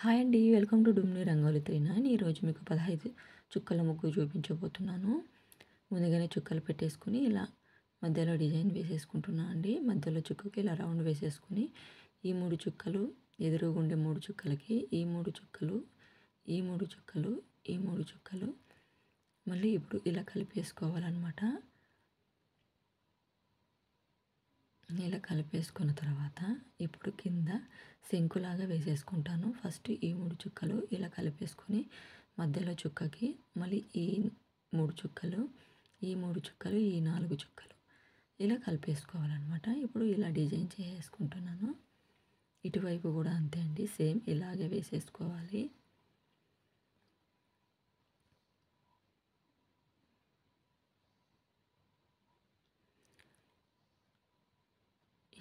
Hi అండి. Welcome to డుమ్ని rangoli 3 ఈరోజు మీకు 15 చుక్కల ముగ్గు చూపించబోతున్నాను. ముందుగానే చుక్కలు పెట్టేసుకొని ఇలా మధ్యలో డిజైన్ వేసేసుకుంటున్నా అండి. మధ్యలో చుక్కకి ఇలా రౌండ్ వేసేసుకొని ఈ 3 చుక్కలు ఎదురుగుండే 3 చుక్కలకి ఈ 3 చుక్కలు, ఈ 3 చుక్కలు, ఈ 3 చుక్కలు మళ్ళీ ఇప్పుడు ఇలా కలిపేసుకోవాలన్నమాట. ఇలా కలిపేసుకున్న తర్వాత ఇప్పుడు కింద శంకులాగా వేసేసుకుంటాను. ఫస్ట్ ఈ 3 చుక్కలు ఇలా కలిపేసుకొని మధ్యలో చుక్కకి మళ్ళీ ఈ 3 చుక్కలు, ఈ 3 చుక్కలు, ఈ 4 చుక్కలు ఇలా కలిపేసుకోవాలన్నమాట. ఇప్పుడు ఇలా డిజైన్ చేసుకుంటున్నాను. ఇటువైపు కూడా అంతే అండి, సేమ్ ఇలాగే వేసేసుకోవాలి.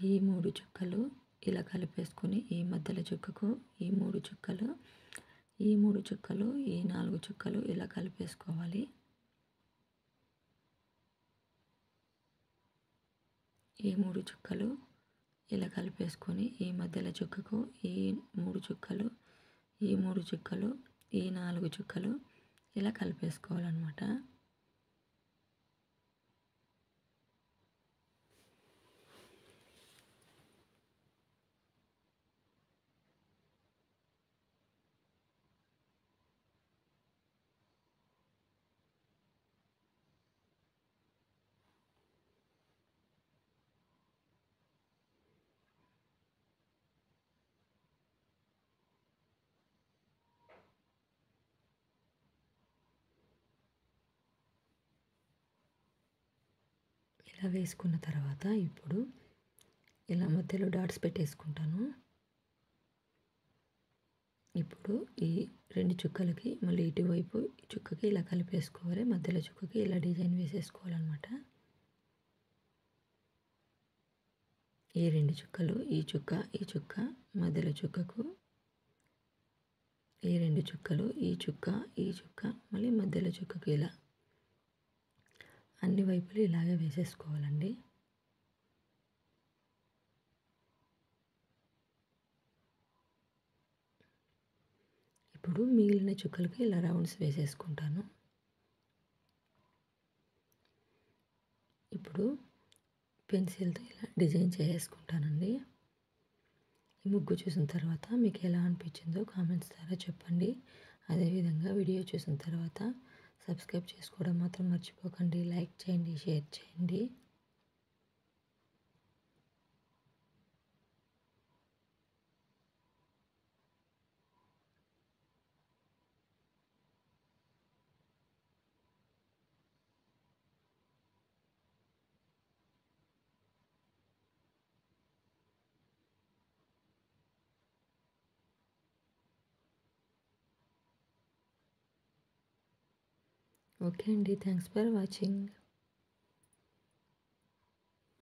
ఈ 3 చుక్కలు ఇలా కలిపేసుకొని ఈ మధ్యలో చుక్కకు ఈ 3 చుక్కలు, ఈ 3 చుక్కలు, ఈ 4 చుక్కలు ఇలా కలిపేసుకోవాలి. ఈ 3 చుక్కలు ఇలా కలిపేసుకొని ఈ మధ్యలో చుక్కకు ఈ 3 చుక్కలు, ఈ 3 చుక్కలు, ఈ 4 చుక్కలు ఇలా కలిపేసుకోవాలన్నమాట. ఇలా వేసుకున్న తర్వాత ఇప్పుడు ఇలా మధ్యలో డాట్స్ పెట్టేసుకుంటాను. ఇప్పుడు ఈ 2 చుక్కలకి మళ్ళీ ఇటువైపు చుక్కకి ఇలా కలిపేసుకోవాలి. మధ్యలో చుక్కకి ఇలా డిజైన్ వేసేసుకోవాలన్నమాట. ఈ 2 చుక్కలు, ఈ చుక్క, ఈ చుక్క, మధ్యలో చుక్కకు ఈ 2 చుక్కలు, ఈ చుక్క, ఈ చుక్క, మళ్ళీ మధ్యలో చుక్కకి ఇలా అన్ని వైపులు ఇలాగే వేసేసుకోవాలండి. ఇప్పుడు మిగిలిన చుక్కలకి ఇలా రౌండ్స్ వేసేసుకుంటాను. ఇప్పుడు పెన్సిల్తో ఇలా డిజైన్ చేసుకుంటానండి. ఈ ముగ్గు చూసిన తర్వాత మీకు ఎలా అనిపించిందో కామెంట్స్ ద్వారా చెప్పండి. అదేవిధంగా వీడియో చూసిన తర్వాత సబ్స్క్రైబ్ చేసుకోవడం మాత్రం మర్చిపోకండి. లైక్ చేయండి, షేర్ చేయండి. ఓకే అండి, థ్యాంక్స్ ఫర్ వాచింగ్.